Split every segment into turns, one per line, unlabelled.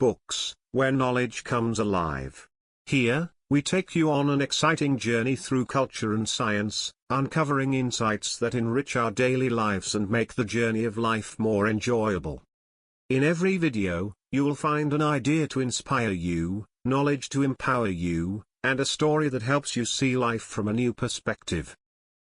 Books, where knowledge comes alive. Here, we take you on an exciting journey through culture and science, uncovering insights that enrich our daily lives and make the journey of life more enjoyable. In every video, you will find an idea to inspire you, knowledge to empower you, and a story that helps you see life from a new perspective.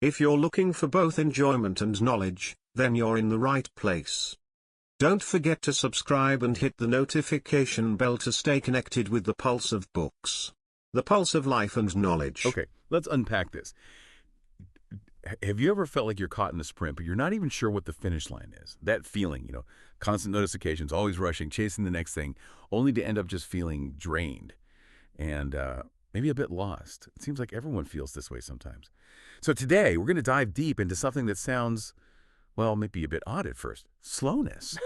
If you're looking for both enjoyment and knowledge, then you're in the right place. Don't forget to subscribe and hit the notification bell to stay connected with the pulse of books. The pulse of life and knowledge.
Okay, let's unpack this. Have you ever felt like you're caught in a sprint, but you're not even sure what the finish line is? That feeling, constant notifications, always rushing, chasing the next thing, only to end up just feeling drained and maybe a bit lost. It seems like everyone feels this way sometimes. So today, we're going to dive deep into something that sounds, well, maybe a bit odd at first. Slowness.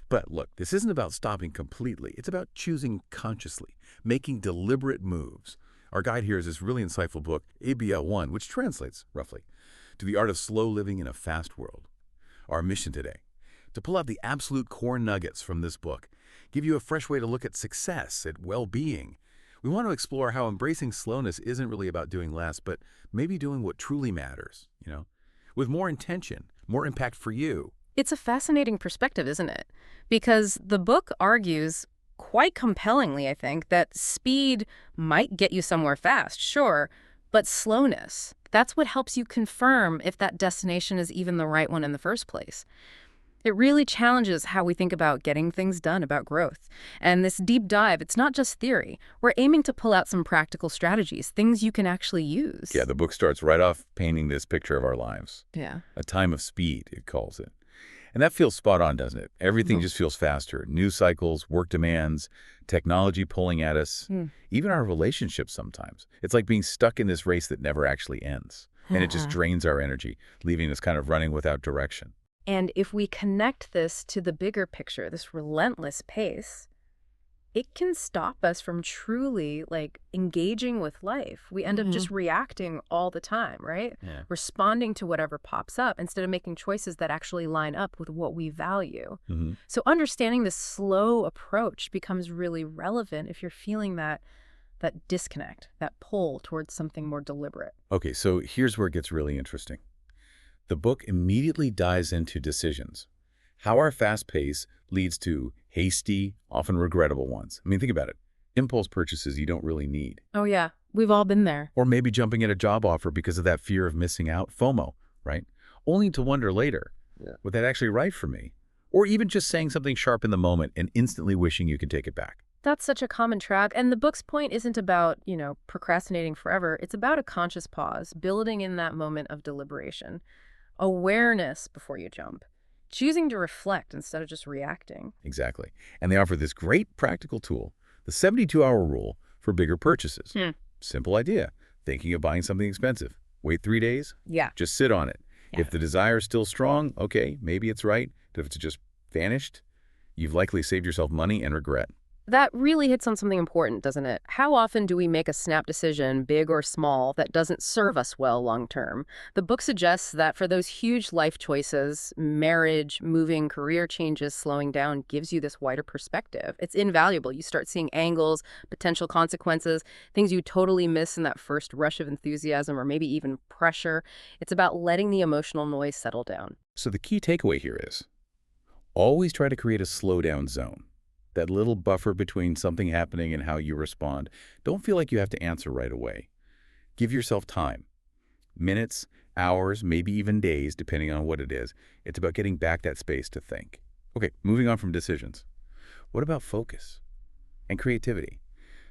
But look, this isn't about stopping completely. It's about choosing consciously, making deliberate moves. Our guide here is this really insightful book, ABL 1, which translates, roughly, to the art of slow living in a fast world. Our mission today, to pull out the absolute core nuggets from this book, give you a fresh way to look at success, at well-being. We want to explore how embracing slowness isn't really about doing less, but maybe doing what truly matters, with more intention, more impact for you.
It's a fascinating perspective, isn't it? Because the book argues quite compellingly, I think, that speed might get you somewhere fast, sure, but slowness, that's what helps you confirm if that destination is even the right one in the first place. It really challenges how we think about getting things done, about growth. And this deep dive, it's not just theory. We're aiming to pull out some practical strategies, things you can actually use.
Yeah, the book starts right off painting this picture of our lives.
Yeah.
A time of speed, it calls it. And that feels spot on, doesn't it? Everything just feels faster. News cycles, work demands, technology pulling at us, even our relationships sometimes. It's like being stuck in this race that never actually ends. And it just drains our energy, leaving us kind of running without direction.
And if we connect this to the bigger picture, this relentless pace, it can stop us from truly, engaging with life. We end up just reacting all the time, right?
Yeah.
Responding to whatever pops up instead of making choices that actually line up with what we value. So understanding this slow approach becomes really relevant if you're feeling that disconnect, that pull towards something more deliberate.
Okay, so here's where it gets really interesting. The book immediately dives into decisions. How our fast pace leads to hasty, often regrettable ones. I mean, think about it. Impulse purchases you don't really need.
Oh, yeah. We've all been there.
Or maybe jumping at a job offer because of that fear of missing out, FOMO, right? Only to wonder later, was that actually right for me? Or even just saying something sharp in the moment and instantly wishing you could take it back.
That's such a common trap. And the book's point isn't about, procrastinating forever. It's about a conscious pause, building in that moment of deliberation. Awareness before you jump. Choosing to reflect instead of just reacting.
Exactly. And they offer this great practical tool, the 72-hour rule for bigger purchases. Simple idea. Thinking of buying something expensive. Wait 3 days?
Yeah.
Just sit on it.
Yeah.
If the desire is still strong, okay, maybe it's right. But if it's just vanished, you've likely saved yourself money and regret.
That really hits on something important, doesn't it? How often do we make a snap decision, big or small, that doesn't serve us well long term? The book suggests that for those huge life choices, marriage, moving, career changes, slowing down, gives you this wider perspective. It's invaluable. You start seeing angles, potential consequences, things you totally miss in that first rush of enthusiasm or maybe even pressure. It's about letting the emotional noise settle down.
So the key takeaway here is always try to create a slowdown zone. That little buffer between something happening and how you respond. Don't feel like you have to answer right away. Give yourself time. Minutes, hours, maybe even days, depending on what it is. It's about getting back that space to think. Okay, moving on from decisions. What about focus and creativity?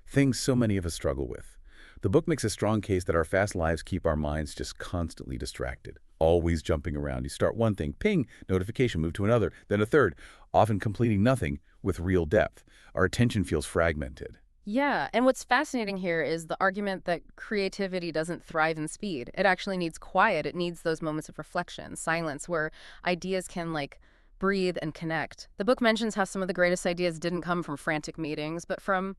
Things so many of us struggle with. The book makes a strong case that our fast lives keep our minds just constantly distracted, always jumping around. You start one thing, ping, notification, move to another, then a third, often completing nothing with real depth. Our attention feels fragmented.
Yeah, and what's fascinating here is the argument that creativity doesn't thrive in speed. It actually needs quiet. It needs those moments of reflection, silence, where ideas can, breathe and connect. The book mentions how some of the greatest ideas didn't come from frantic meetings, but from,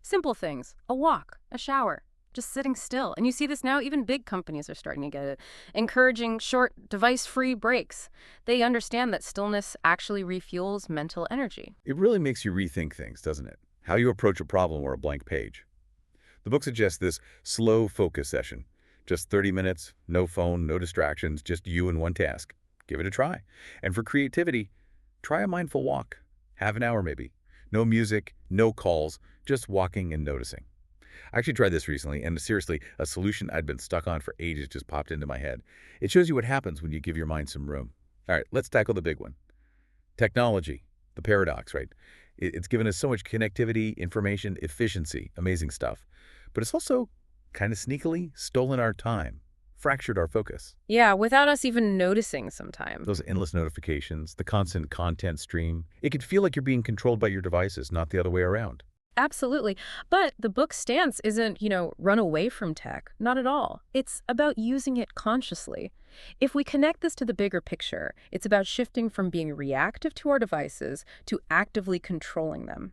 simple things. A walk, a shower, just sitting still. And you see this now, even big companies are starting to get it, encouraging short, device-free breaks. They understand that stillness actually refuels mental energy.
It really makes you rethink things, doesn't it? How you approach a problem or a blank page. The book suggests this slow focus session. Just 30 minutes, no phone, no distractions, just you and one task. Give it a try. And for creativity, try a mindful walk. Half an hour maybe. No music, no calls, just walking and noticing. I actually tried this recently, and seriously, a solution I'd been stuck on for ages just popped into my head. It shows you what happens when you give your mind some room. All right, let's tackle the big one. Technology, the paradox, right? It's given us so much connectivity, information, efficiency, amazing stuff. But it's also kind of sneakily stolen our time, fractured our focus.
Yeah, without us even noticing sometimes.
Those endless notifications, the constant content stream, it could feel like you're being controlled by your devices, not the other way around.
Absolutely. But the book's stance isn't, run away from tech. Not at all. It's about using it consciously. If we connect this to the bigger picture, it's about shifting from being reactive to our devices to actively controlling them.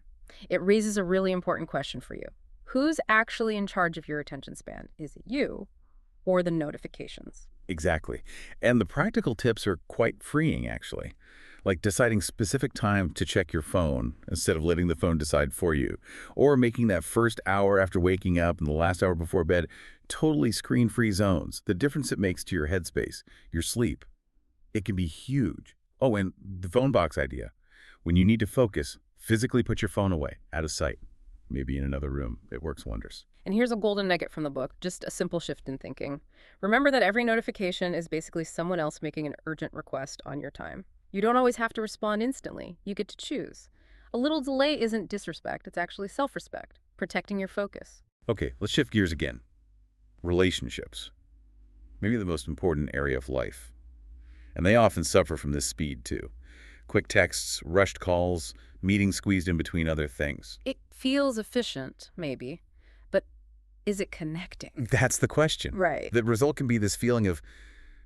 It raises a really important question for you. Who's actually in charge of your attention span? Is it you or the notifications?
Exactly. And the practical tips are quite freeing, actually. Like deciding specific time to check your phone instead of letting the phone decide for you, or making that first hour after waking up and the last hour before bed totally screen-free zones. The difference it makes to your headspace, your sleep, it can be huge. Oh, and the phone box idea. When you need to focus, physically put your phone away, out of sight, maybe in another room. It works wonders.
And here's a golden nugget from the book, just a simple shift in thinking. Remember that every notification is basically someone else making an urgent request on your time. You don't always have to respond instantly. You get to choose. A little delay isn't disrespect, it's actually self-respect, protecting your focus.
Okay, let's shift gears again. Relationships. Maybe the most important area of life. And they often suffer from this speed, too. Quick texts, rushed calls, meetings squeezed in between other things.
It feels efficient, maybe, but is it connecting?
That's the question.
Right.
The result can be this feeling of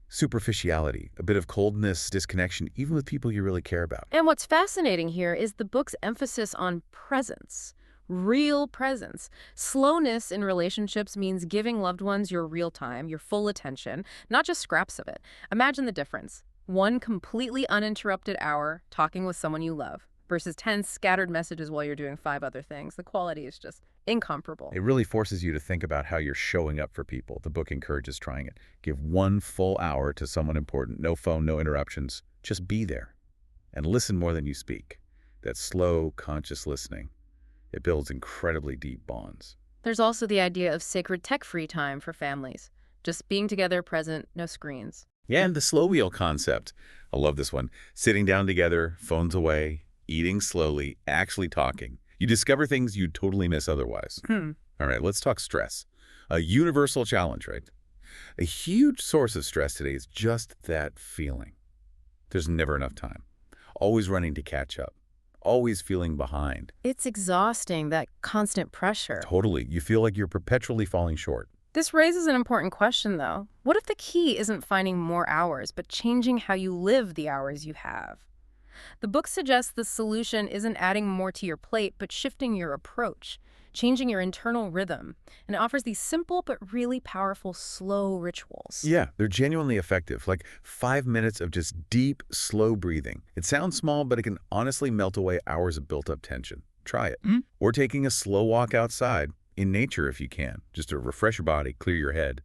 superficiality, a bit of coldness, disconnection, even with people you really care about.
And what's fascinating here is the book's emphasis on presence, real presence. Slowness in relationships means giving loved ones your real time, your full attention, not just scraps of it. Imagine the difference. One completely uninterrupted hour talking with someone you love versus 10 scattered messages while you're doing 5 other things. The quality is just incomparable.
It really forces you to think about how you're showing up for people. The book encourages trying it. Give 1 full hour to someone important. No phone, no interruptions. Just be there. And listen more than you speak. That slow, conscious listening. It builds incredibly deep bonds.
There's also the idea of sacred tech-free time for families. Just being together, present, no screens.
Yeah, and the slow wheel concept. I love this one. Sitting down together, phones away, eating slowly, actually talking. You discover things you'd totally miss otherwise. All right, let's talk stress. A universal challenge, right? A huge source of stress today is just that feeling. There's never enough time. Always running to catch up. Always feeling behind.
It's exhausting, that constant pressure.
Totally. You feel like you're perpetually falling short.
This raises an important question, though. What if the key isn't finding more hours, but changing how you live the hours you have? The book suggests the solution isn't adding more to your plate, but shifting your approach, changing your internal rhythm. And it offers these simple but really powerful slow rituals.
Yeah, they're genuinely effective, like 5 minutes of just deep, slow breathing. It sounds small, but it can honestly melt away hours of built-up tension. Try it. Or taking a slow walk outside, in nature if you can, just to refresh your body, clear your head.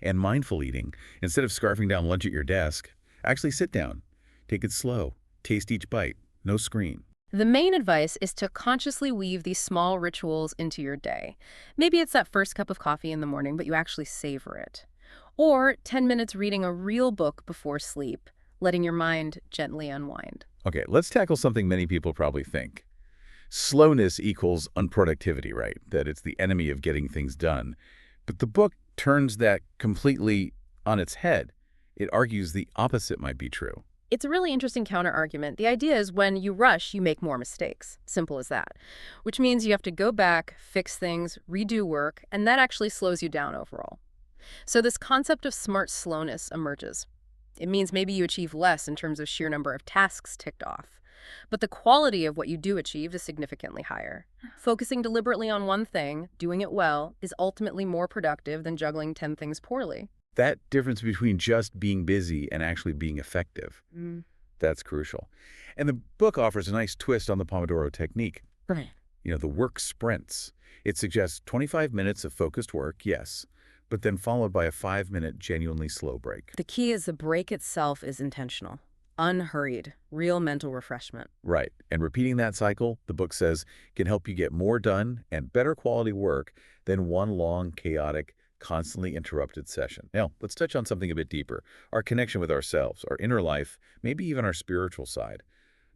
And mindful eating. Instead of scarfing down lunch at your desk, actually sit down. Take it slow. Taste each bite. No screen.
The main advice is to consciously weave these small rituals into your day. Maybe it's that first cup of coffee in the morning, but you actually savor it. Or 10 minutes reading a real book before sleep, letting your mind gently unwind.
Okay, let's tackle something many people probably think. Slowness equals unproductivity, right? That it's the enemy of getting things done. But the book turns that completely on its head. It argues the opposite might be true.
It's a really interesting counter-argument. The idea is when you rush, you make more mistakes. Simple as that. Which means you have to go back, fix things, redo work, and that actually slows you down overall. So this concept of smart slowness emerges. It means maybe you achieve less in terms of sheer number of tasks ticked off, But the quality of what you do achieve is significantly higher. Focusing deliberately on one thing, doing it well, is ultimately more productive than juggling 10 things poorly.
That difference between just being busy and actually being effective, that's crucial. And the book offers a nice twist on the Pomodoro technique.
Right.
The work sprints. It suggests 25 minutes of focused work, yes, but then followed by a 5-minute genuinely slow break.
The key is the break itself is intentional, unhurried, real mental refreshment.
Right. And repeating that cycle, the book says, can help you get more done and better quality work than one long, chaotic, constantly interrupted session. Now, let's touch on something a bit deeper, our connection with ourselves, our inner life, maybe even our spiritual side.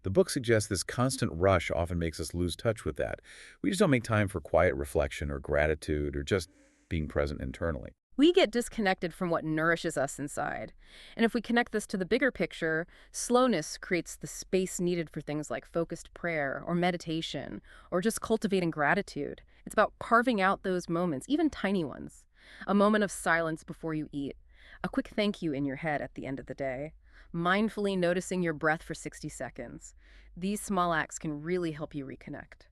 The book suggests this constant rush often makes us lose touch with that. We just don't make time for quiet reflection or gratitude or just being present internally.
We get disconnected from what nourishes us inside. And if we connect this to the bigger picture, slowness creates the space needed for things like focused prayer or meditation or just cultivating gratitude. It's about carving out those moments, even tiny ones. A moment of silence before you eat. A quick thank you in your head at the end of the day. Mindfully noticing your breath for 60 seconds. These small acts can really help you reconnect.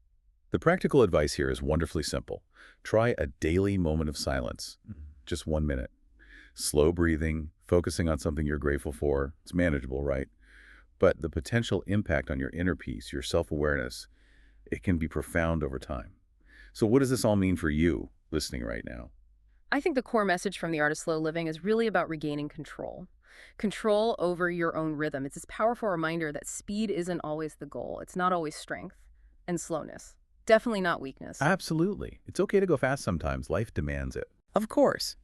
The practical advice here is wonderfully simple. Try a daily moment of silence, just 1 minute. Slow breathing, focusing on something you're grateful for. It's manageable, right? But the potential impact on your inner peace, your self-awareness, it can be profound over time. So what does this all mean for you listening right now?
I think the core message from The Art of Slow Living is really about regaining control. Control over your own rhythm. It's this powerful reminder that speed isn't always the goal. It's not always strength. And slowness. Definitely not weakness.
Absolutely. It's okay to go fast sometimes. Life demands it.
Of course.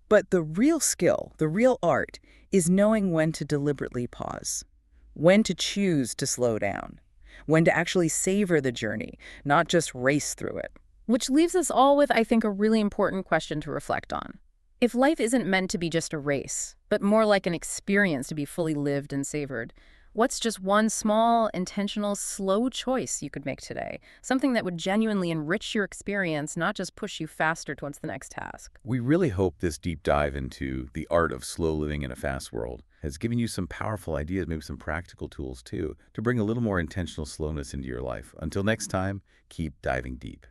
But the real skill, the real art, is knowing when to deliberately pause, when to choose to slow down, when to actually savor the journey, not just race through it.
Which leaves us all with, I think, a really important question to reflect on. If life isn't meant to be just a race, but more like an experience to be fully lived and savored, what's just one small, intentional, slow choice you could make today? Something that would genuinely enrich your experience, not just push you faster towards the next task.
We really hope this deep dive into the art of slow living in a fast world has given you some powerful ideas, maybe some practical tools too, to bring a little more intentional slowness into your life. Until next time, keep diving deep.